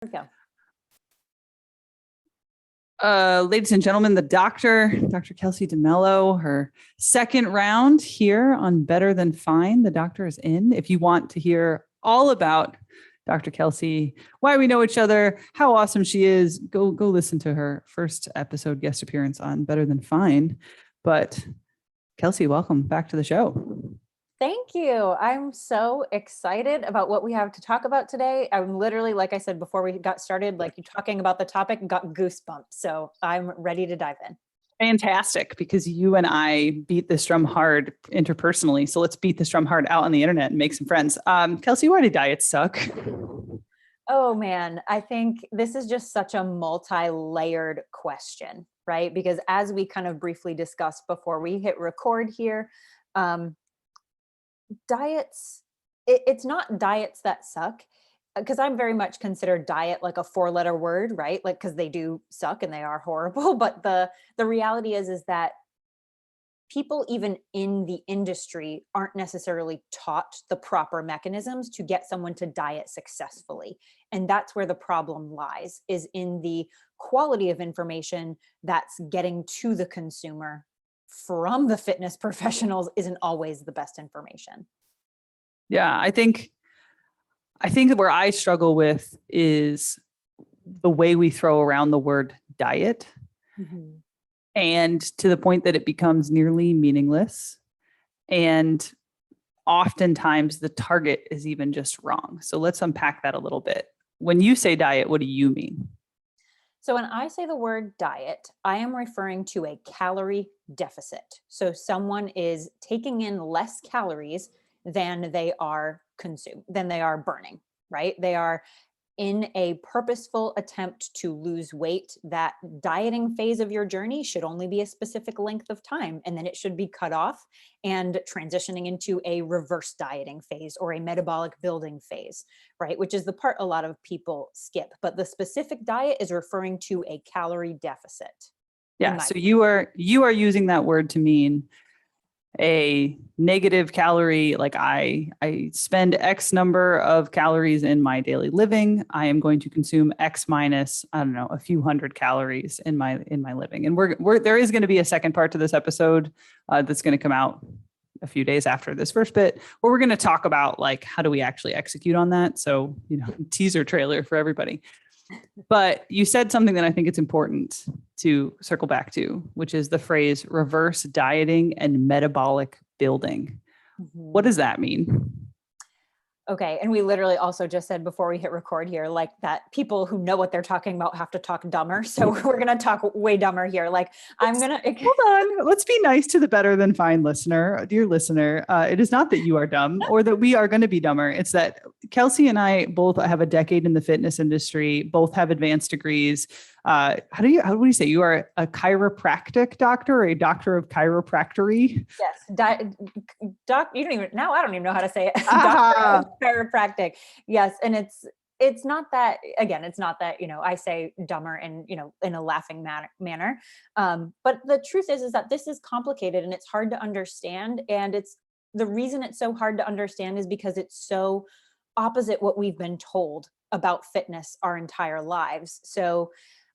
We go. Ladies and gentlemen, Dr. Kelsy Demelo, her second round here on Better Than Fine. The doctor is in. If you want to hear all about Dr. Kelsy, why we know each other, how awesome she is, go listen to her first episode guest appearance on Better Than Fine. But Kelsy, welcome back to the show. Thank you. I'm so excited about what we have to talk about today. I'm literally, like I said before we got started, like you talking about the topic, got goosebumps. So I'm ready to dive in. Fantastic, because you and I beat this drum hard interpersonally. So let's beat this drum hard out on the internet and make some friends. Kelsy, why do diets suck? Oh man, I think this is just such a multi-layered question, right? Because as we kind of briefly discussed before we hit record here, diets, it's not diets that suck, because I'm very much consider diet like a 4-letter word, right? Like, because they do suck and they are horrible. But the reality is that people even in the industry aren't necessarily taught the proper mechanisms to get someone to diet successfully. And that's where the problem lies, is in the quality of information that's getting to the consumer from the fitness professionals isn't always the best information. Yeah, I think where I struggle with is the way we throw around the word diet. Mm-hmm. And to the point that it becomes nearly meaningless. And oftentimes the target is even just wrong. So let's unpack that a little bit. When you say diet, what do you mean? So when I say the word diet, I am referring to a calorie deficit. So someone is taking in less calories than they are burning, right? They are in a purposeful attempt to lose weight. That dieting phase of your journey should only be a specific length of time, and then it should be cut off and transitioning into a reverse dieting phase or a metabolic building phase, right? Which is the part a lot of people skip. But the specific diet is referring to a calorie deficit. Yeah. So you are using that word to mean a negative calorie, like I spend X number of calories in my daily living. I am going to consume X minus, I don't know, a few hundred calories in my living. And there is going to be a second part to this episode that's going to come out a few days after this first bit, where we're going to talk about like, how do we actually execute on that? So, teaser trailer for everybody. But you said something that I think it's important to circle back to, which is the phrase reverse dieting and metabolic building. Mm-hmm. What does that mean? Okay. And we literally also just said before we hit record here, like that people who know what they're talking about have to talk dumber. So we're going to talk way dumber here. Like hold on. Let's be nice to the Better Than Fine listener, dear listener. It is not that you are dumb or that we are going to be dumber. It's that Kelsy and I both have a decade in the fitness industry, both have advanced degrees. How do you say you are a chiropractic doctor or a doctor of chiropractory? Yes. You don't even, now I don't even know how to say it. Doctor of chiropractic. Yes. And it's not that, again, it's not that, I say dumber and, in a laughing manner. But the truth is that this is complicated and it's hard to understand. And the reason it's so hard to understand is because it's so opposite what we've been told about fitness our entire lives. So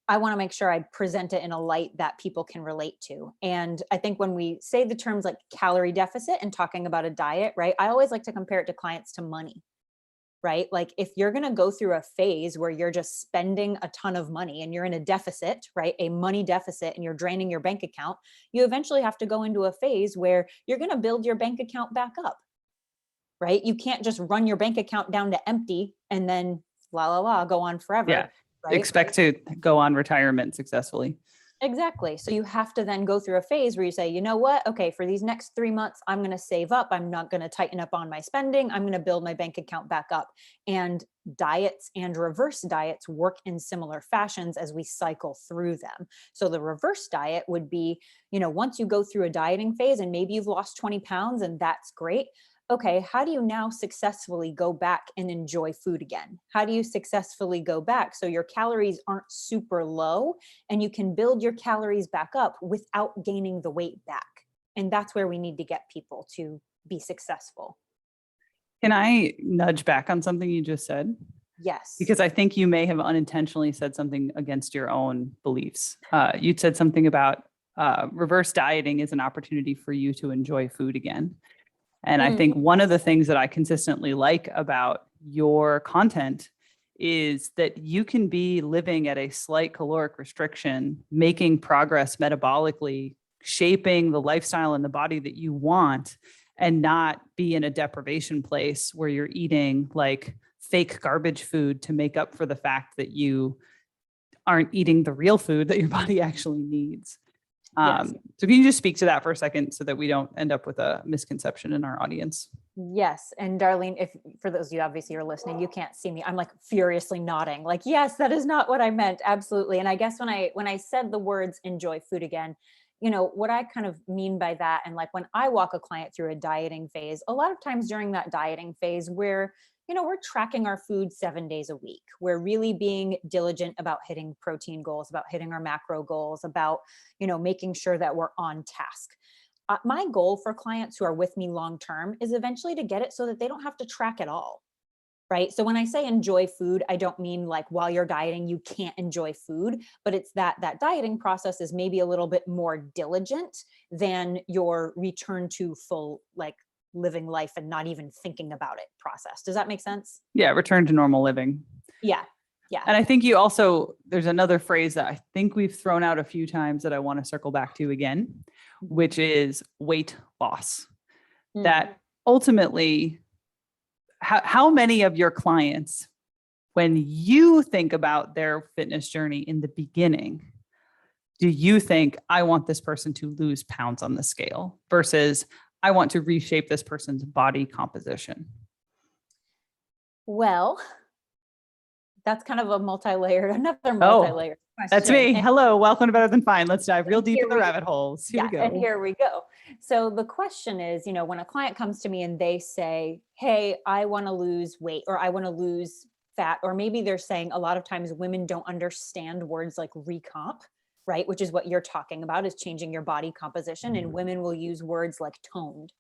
I want to make sure I present it in a light that people can relate to. And I think when we say the terms like calorie deficit and talking about a diet, right, I always like to compare it to clients to money, right? Like if you're going to go through a phase where you're just spending a ton of money and you're in a deficit, right, a money deficit, and you're draining your bank account, you eventually have to go into a phase where you're going to build your bank account back up, right? You can't just run your bank account down to empty and then go on forever. Yeah. Right? Expect to go on retirement successfully. Exactly. So you have to then go through a phase where you say, you know what? Okay, for these next 3 months, I'm going to save up. I'm not going to tighten up on my spending. I'm going to build my bank account back up. And diets and reverse diets work in similar fashions as we cycle through them. So the reverse diet would be, once you go through a dieting phase and maybe you've lost 20 pounds and that's great. Okay, how do you now successfully go back and enjoy food again? How do you successfully go back so your calories aren't super low and you can build your calories back up without gaining the weight back? And that's where we need to get people to be successful. Can I nudge back on something you just said? Yes. Because I think you may have unintentionally said something against your own beliefs. You'd said something about reverse dieting is an opportunity for you to enjoy food again. And I think one of the things that I consistently like about your content is that you can be living at a slight caloric restriction, making progress metabolically, shaping the lifestyle and the body that you want, and not be in a deprivation place where you're eating like fake garbage food to make up for the fact that you aren't eating the real food that your body actually needs. Yes. So can you just speak to that for a second so that we don't end up with a misconception in our audience? Yes. And Darlene, if for those of you obviously are listening, you can't see me. I'm like furiously nodding, like, yes, that is not what I meant. Absolutely. And I guess when I said the words enjoy food again, you know, what I kind of mean by that, and like when I walk a client through a dieting phase, a lot of times during that dieting phase, we're tracking our food 7 days a week. We're really being diligent about hitting protein goals, about hitting our macro goals, about, making sure that we're on task. My goal for clients who are with me long-term is eventually to get it so that they don't have to track at all. Right. So when I say enjoy food, I don't mean like while you're dieting, you can't enjoy food, but it's that dieting process is maybe a little bit more diligent than your return to full, like living life and not even thinking about it process. Does that make sense? Yeah. Return to normal living. Yeah. Yeah. And I think there's another phrase that I think we've thrown out a few times that I want to circle back to again, which is weight loss. That ultimately, how many of your clients, when you think about their fitness journey in the beginning, do you think I want this person to lose pounds on the scale versus I want to reshape this person's body composition? Well, that's kind of another multi-layered question. That's me. Hello, welcome to Better Than Fine. Let's dive real deep in the rabbit holes. Here we go. And here we go. So the question is, when a client comes to me and they say, hey, I want to lose weight, or I want to lose fat, or maybe they're saying, a lot of times women don't understand words like recomp, right? Which is what you're talking about, is changing your body composition. And women will use words like toned,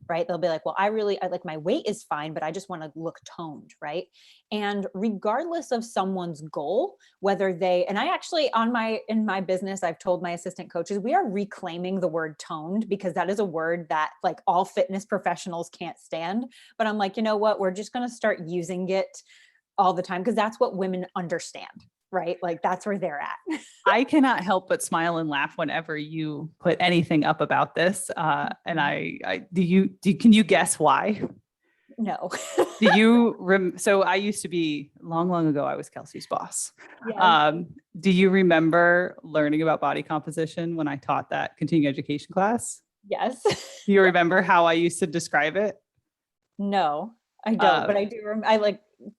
right? They'll be like, well, I like my weight is fine, but I just want to look toned, right? And regardless of someone's goal, whether and I actually in my business, I've told my assistant coaches, we are reclaiming the word toned because that is a word that like all fitness professionals can't stand. But I'm like, you know what? We're just going to start using it all the time because that's what women understand. Right? Like that's where they're at. I cannot help but smile and laugh whenever you put anything up about this. And can you guess why? No. So I used to be long ago, I was Kelsey's boss. Yes. Do you remember learning about body composition when I taught that continuing education class? Yes. Do you remember how I used to describe it? No, I don't, but I do.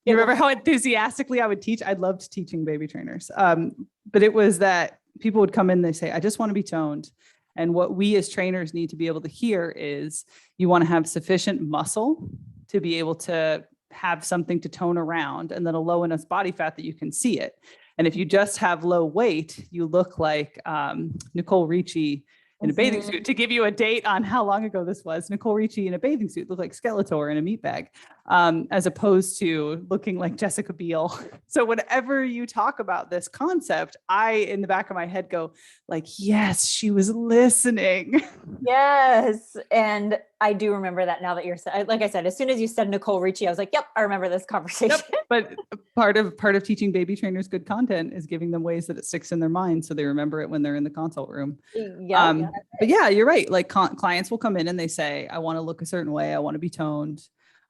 You remember how enthusiastically I would teach? I loved teaching baby trainers. But it was that people would come in and they say, I just want to be toned. And what we as trainers need to be able to hear is you want to have sufficient muscle to be able to have something to tone around, and then a low enough body fat that you can see it. And if you just have low weight, you look like Nicole Ricci in a bathing suit. To give you a date on how long ago this was, Nicole Ricci in a bathing suit looked like Skeletor in a meat bag, as opposed to looking like Jessica Biel. So whenever you talk about this concept, I, in the back of my head, go like, yes, she was listening. Yes. And I do remember that now that like I said, as soon as you said Nicole Ricci, I was like, yep, I remember this conversation. Yep. But part of teaching baby trainers good content is giving them ways that it sticks in their mind so they remember it when they're in the consult room. Yeah. But yeah, you're right. Like clients will come in and they say, I want to look a certain way. I want to be toned.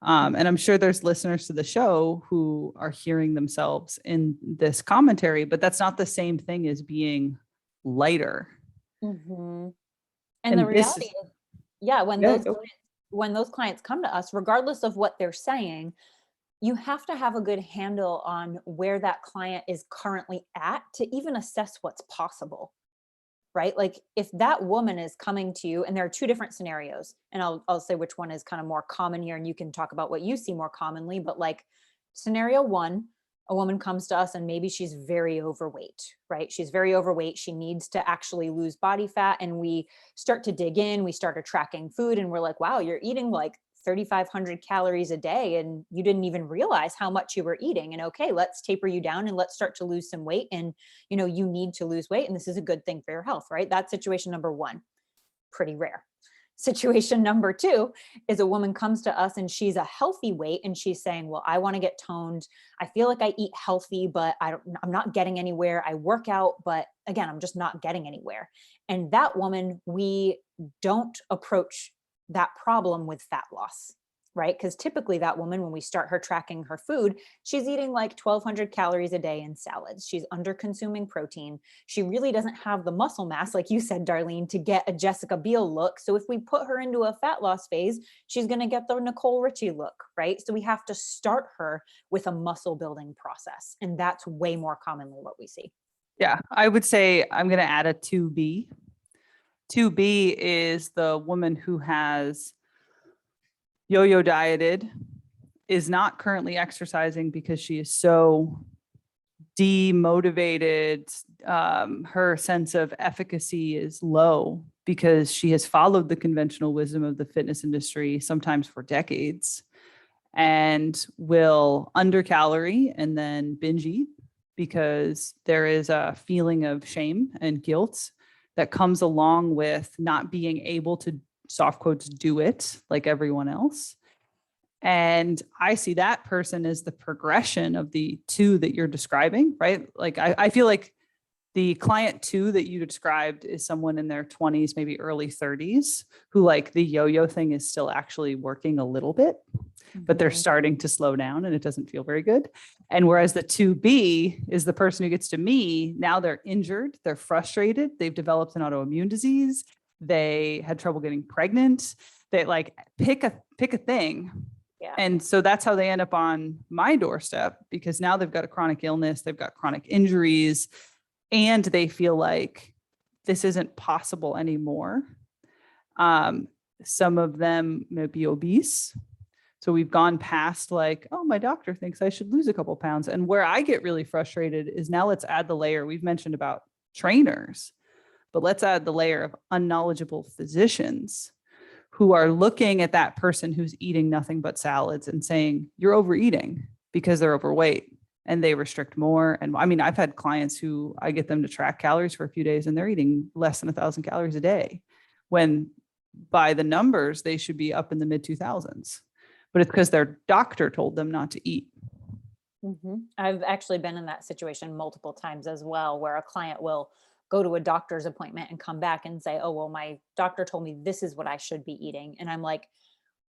And I'm sure there's listeners to the show who are hearing themselves in this commentary, but that's not the same thing as being lighter. Mm-hmm. And the reality is, yeah, when those clients come to us, regardless of what they're saying, you have to have a good handle on where that client is currently at to even assess what's possible, right? Like if that woman is coming to you, and there are two different scenarios, and I'll say which one is kind of more common here, and you can talk about what you see more commonly, but like scenario one, a woman comes to us and maybe she's very overweight, right? She's very overweight. She needs to actually lose body fat. And we start to dig in, we started tracking food, and we're like, wow, you're eating like 3,500 calories a day and you didn't even realize how much you were eating. And okay, let's taper you down and let's start to lose some weight. And, you need to lose weight and this is a good thing for your health, right? That's situation number one. Pretty rare. Situation number two is a woman comes to us and she's a healthy weight and she's saying, well, I want to get toned. I feel like I eat healthy, but I'm not getting anywhere. I work out, but again, I'm just not getting anywhere. And that woman, we don't approach that problem with fat loss, right? Because typically that woman, when we start her tracking her food, she's eating like 1,200 calories a day in salads. She's under consuming protein. She really doesn't have the muscle mass, like you said, Darlene, to get a Jessica Biel look. So if we put her into a fat loss phase, she's going to get the Nicole Richie look, right? So we have to start her with a muscle building process. And that's way more commonly what we see. Yeah, I would say I'm going to add a 2B. 2B is the woman who has yo-yo dieted, is not currently exercising because she is so demotivated. Her sense of efficacy is low because she has followed the conventional wisdom of the fitness industry, sometimes for decades, and will undercalorie and then binge eat because there is a feeling of shame and guilt that comes along with not being able to, soft quotes, do it like everyone else. And I see that person as the progression of the two that you're describing, right? Like I feel like the client two that you described is someone in their 20s, maybe early 30s, who like the yo-yo thing is still actually working a little bit, but they're starting to slow down and it doesn't feel very good. And whereas the 2B is the person who gets to me, now they're injured, they're frustrated, they've developed an autoimmune disease, they had trouble getting pregnant, they like pick a thing. Yeah. And so that's how they end up on my doorstep, because now they've got a chronic illness, they've got chronic injuries, and they feel like this isn't possible anymore. Some of them may be obese. So we've gone past like, oh, my doctor thinks I should lose a couple pounds. And where I get really frustrated is now let's add the layer. We've mentioned about trainers, but let's add the layer of unknowledgeable physicians who are looking at that person who's eating nothing but salads and saying, you're overeating because they're overweight and they restrict more. And I mean, I've had clients who I get them to track calories for a few days and they're eating less than 1,000 calories a day, when by the numbers, they should be up in the mid 2000s. But it's because their doctor told them not to eat. Mm-hmm. I've actually been in that situation multiple times as well, where a client will go to a doctor's appointment and come back and say, oh, well, my doctor told me this is what I should be eating. And I'm like,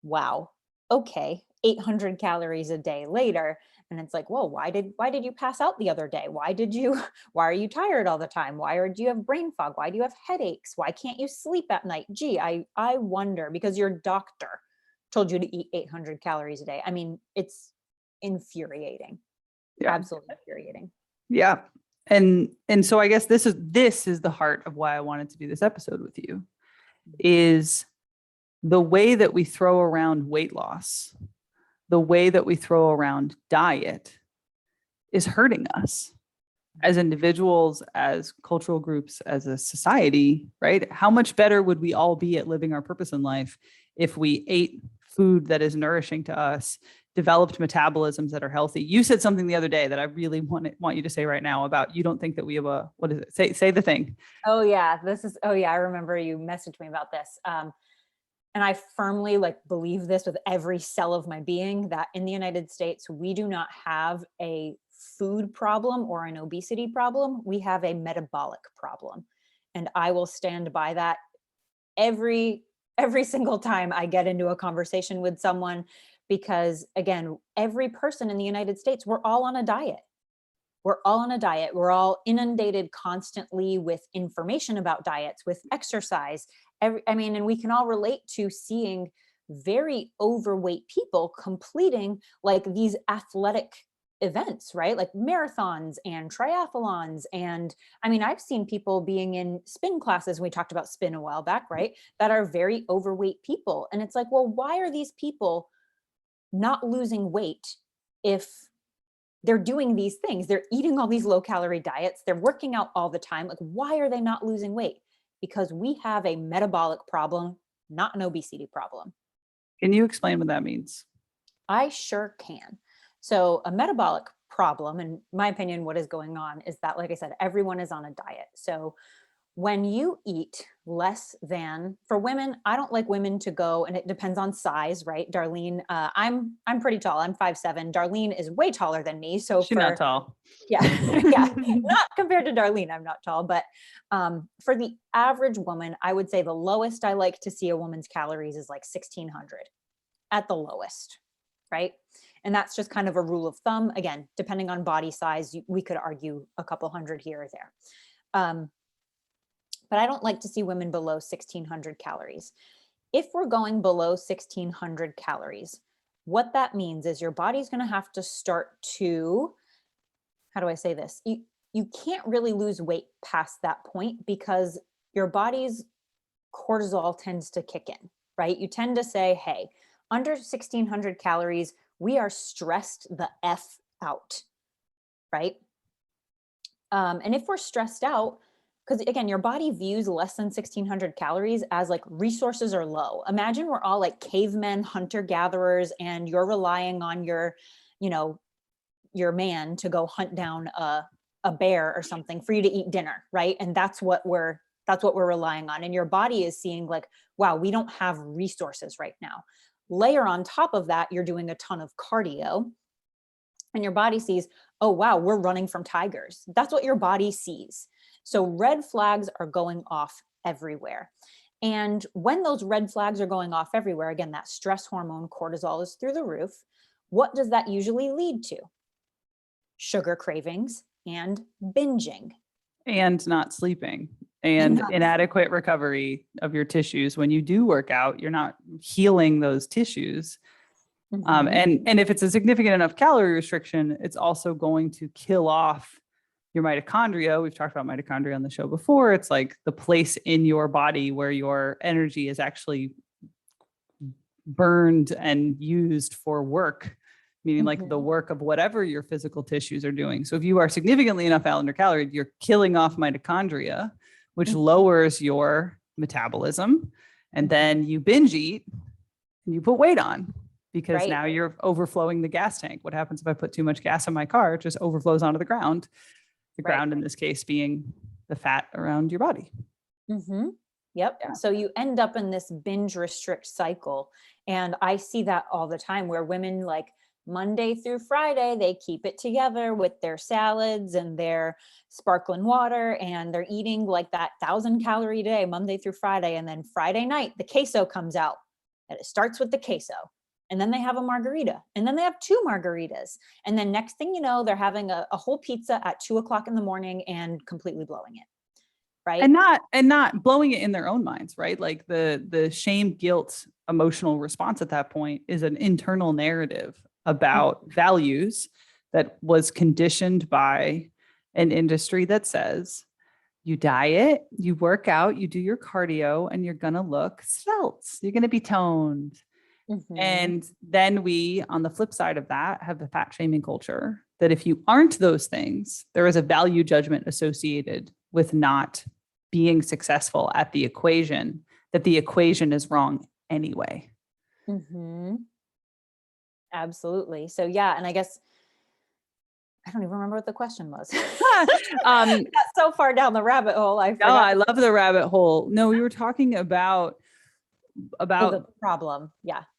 wow, okay, 800 calories a day later. And it's like, whoa, why did you pass out the other day? Why are you tired all the time? Do you have brain fog? Why do you have headaches? Why can't you sleep at night? Gee, I wonder, because your doctor told you to eat 800 calories a day. I mean, it's infuriating. Yeah. Absolutely infuriating. Yeah. And so I guess this is the heart of why I wanted to do this episode with you, is the way that we throw around weight loss, the way that we throw around diet is hurting us as individuals, as cultural groups, as a society, right? How much better would we all be at living our purpose in life if we ate food that is nourishing to us, developed metabolisms that are healthy? You said something the other day that I really want you to say right now about, you don't think that we have what is it? Say the thing. Oh yeah. I remember you messaged me about this. And I firmly believe this with every cell of my being, that in the United States, we do not have a food problem or an obesity problem. We have a metabolic problem. And I will stand by that every single time I get into a conversation with someone, because again, every person in the United States, we're all on a diet. We're all inundated constantly with information about diets, with exercise. And we can all relate to seeing very overweight people completing these athletic events, right? Like marathons and triathlons. And I've seen people being in spin classes. We talked about spin a while back, right? That are very overweight people. And it's like, well, why are these people not losing weight if they're doing these things? They're eating all these low calorie diets. They're working out all the time. Like, why are they not losing weight? Because we have a metabolic problem, not an obesity problem. Can you explain what that means? I sure can. So a metabolic problem, in my opinion, what is going on is that, like I said, everyone is on a diet. So when you eat less than, for women, I don't like women to go, and it depends on size, right? Darlene, I'm pretty tall. I'm 5'7". Darlene is way taller than me. So She's not for, tall. yeah, yeah, not compared to Darlene, I'm not tall, but for the average woman, I would say the lowest I like to see a woman's calories is like 1600 at the lowest, right? And that's just kind of a rule of thumb. Again, depending on body size, we could argue a couple hundred here or there. But I don't like to see women below 1600 calories. If we're going below 1600 calories, what that means is your body's going to have to start to, how do I say this? You can't really lose weight past that point because your body's cortisol tends to kick in, right? You tend to say, hey, under 1600 calories, we are stressed the F out, right? And if we're stressed out, because again, your body views less than 1600 calories as like resources are low. Imagine we're all like cavemen, hunter gatherers, and you're relying on your, you know, your man to go hunt down a bear or something for you to eat dinner, right? And that's what we're relying on. And your body is seeing like, wow, we don't have resources right now. Layer on top of that, you're doing a ton of cardio, and your body sees, oh, wow, we're running from tigers. That's what your body sees. So red flags are going off everywhere. And when those red flags are going off everywhere, again, that stress hormone cortisol is through the roof. What does that usually lead to? Sugar cravings and binging. And not sleeping and inadequate recovery of your tissues. When you do work out, you're not healing those tissues. And if it's a significant enough calorie restriction, it's also going to kill off your mitochondria. We've talked about mitochondria on the show before. It's like the place in your body where your energy is actually burned and used for work, meaning like the work of whatever your physical tissues are doing. So if you are significantly enough under-calorie, you're killing off mitochondria, which lowers your metabolism. And then you binge eat and you put weight on because now you're overflowing the gas tank. What happens if I put too much gas in my car? It just overflows onto the ground. The ground in this case being the fat around your body. Yep. Yeah. So you end up in this binge restrict cycle. And I see that all the time where women like Monday through Friday, they keep it together with their salads and their sparkling water, and they're eating like that 1,000-calorie day, Monday through Friday. And then Friday night, the queso comes out, and it starts with the queso. And then they have a margarita, and then they have 2 margaritas. And then next thing you know, they're having a whole pizza at 2:00 in the morning and completely blowing it. Right. And not blowing it in their own minds, right? Like the shame, guilt, emotional response at that point is an internal narrative about values that was conditioned by an industry that says you diet, you work out, you do your cardio, and you're going to look svelte. You're going to be toned. And then we, on the flip side of that, have the fat shaming culture that if you aren't those things, there is a value judgment associated with not being successful at the equation, that the equation is wrong anyway. Absolutely. So yeah, and I guess I don't even remember what the question was. Got so far down the rabbit hole. I love the rabbit hole. No, we were talking about the problem.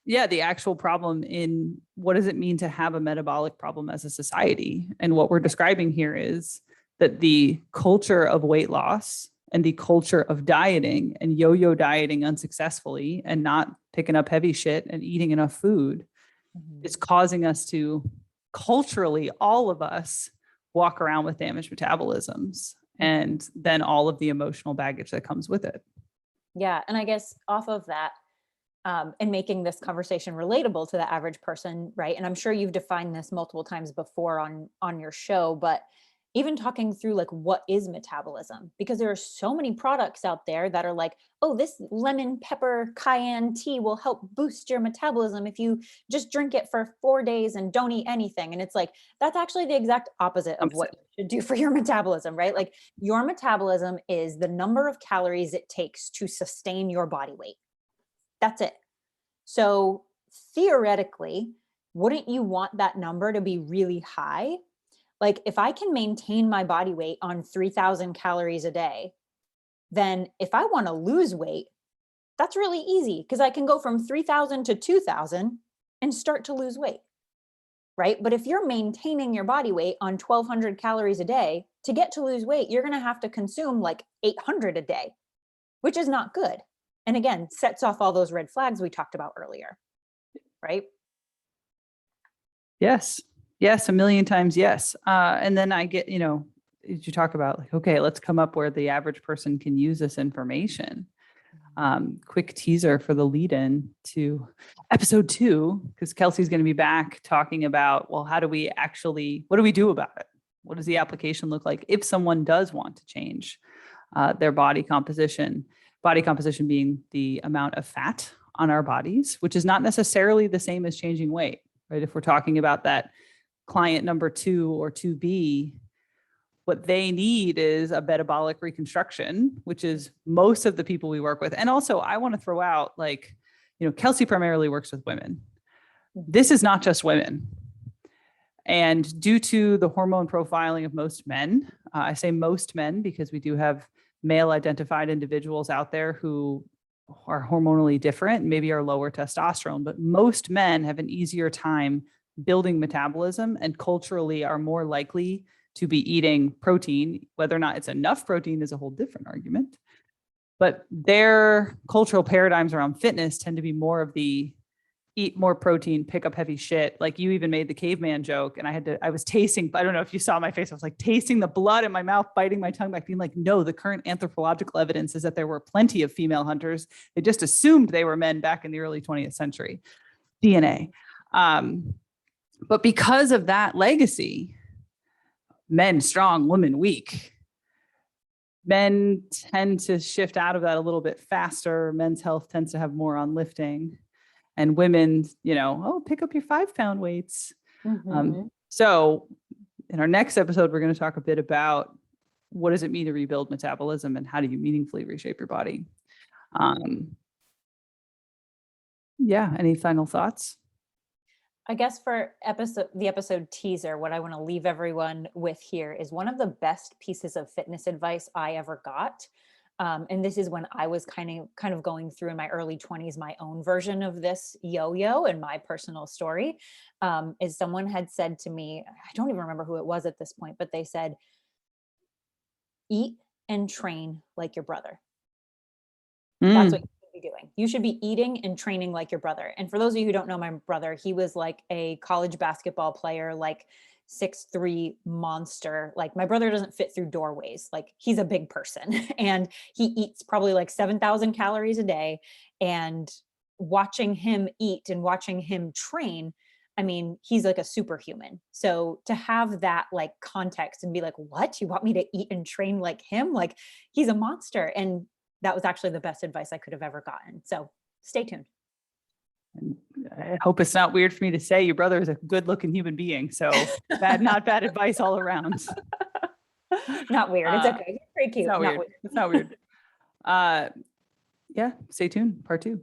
Yeah, the actual problem in what does it mean to have a metabolic problem as a society? And what we're describing here is that the culture of weight loss and the culture of dieting and yo-yo dieting unsuccessfully and not picking up heavy shit and eating enough food is causing us to culturally, all of us, walk around with damaged metabolisms and then all of the emotional baggage that comes with it. Yeah. And I guess off of that, and making this conversation relatable to the average person, right? And I'm sure you've defined this multiple times before on your show, but even talking through like what is metabolism, because there are so many products out there that are like, oh, this lemon pepper cayenne tea will help boost your metabolism if you just drink it for 4 days and don't eat anything. And it's like, that's actually the exact opposite of what you should do for your metabolism, right? Like your metabolism is the number of calories it takes to sustain your body weight. That's it. So theoretically, wouldn't you want that number to be really high? Like if I can maintain my body weight on 3,000 calories a day, then if I want to lose weight, that's really easy because I can go from 3,000 to 2,000 and start to lose weight, right? But if you're maintaining your body weight on 1,200 calories a day, to get to lose weight, you're going to have to consume like 800 a day, which is not good. And again, sets off all those red flags we talked about earlier, right? Yes. Yes. A million times. Yes. And then I get, you talk about like, okay, let's come up where the average person can use this information. Quick teaser for the lead in to episode 2, because Kelsey's going to be back talking about, well, what do we do about it? What does the application look like if someone does want to change their body composition being the amount of fat on our bodies, which is not necessarily the same as changing weight, right? If we're talking about that client number 2 or 2B, what they need is a metabolic reconstruction, which is most of the people we work with. And also I want to throw out Kelsey primarily works with women. This is not just women. And due to the hormone profiling of most men, I say most men because we do have male identified individuals out there who are hormonally different, maybe are lower testosterone, but most men have an easier time building metabolism and culturally are more likely to be eating protein. Whether or not it's enough protein is a whole different argument. But their cultural paradigms around fitness tend to be more of the eat more protein, pick up heavy shit. Like you even made the caveman joke and I was tasting, I don't know if you saw my face. I was like tasting the blood in my mouth, biting my tongue back, being like, no, the current anthropological evidence is that there were plenty of female hunters. They just assumed they were men back in the early 20th century. DNA. But because of that legacy, men strong, women weak. Men tend to shift out of that a little bit faster. Men's health tends to have more on lifting. And women, pick up your 5-pound weights. Mm-hmm. So in our next episode, we're going to talk a bit about what does it mean to rebuild metabolism and how do you meaningfully reshape your body? Any final thoughts? I guess for the episode teaser, what I want to leave everyone with here is one of the best pieces of fitness advice I ever got. And this is when I was kind of going through in my early 20s, my own version of this yo-yo and my personal story, is someone had said to me, I don't even remember who it was at this point, but they said, eat and train like your brother. That's what you should be doing. You should be eating and training like your brother. And for those of you who don't know my brother, he was like a college basketball player, like 6'3" monster. Like my brother doesn't fit through doorways. Like he's a big person and he eats probably like 7,000 calories a day. And watching him eat and watching him train, I mean, he's like a superhuman. So to have that like context and be like, what? You want me to eat and train like him? Like he's a monster. And that was actually the best advice I could have ever gotten. So stay tuned. I hope it's not weird for me to say your brother is a good looking human being. So not bad advice all around. Not weird. It's okay. It's pretty cute. It's not weird. It's not weird. Stay tuned. Part 2.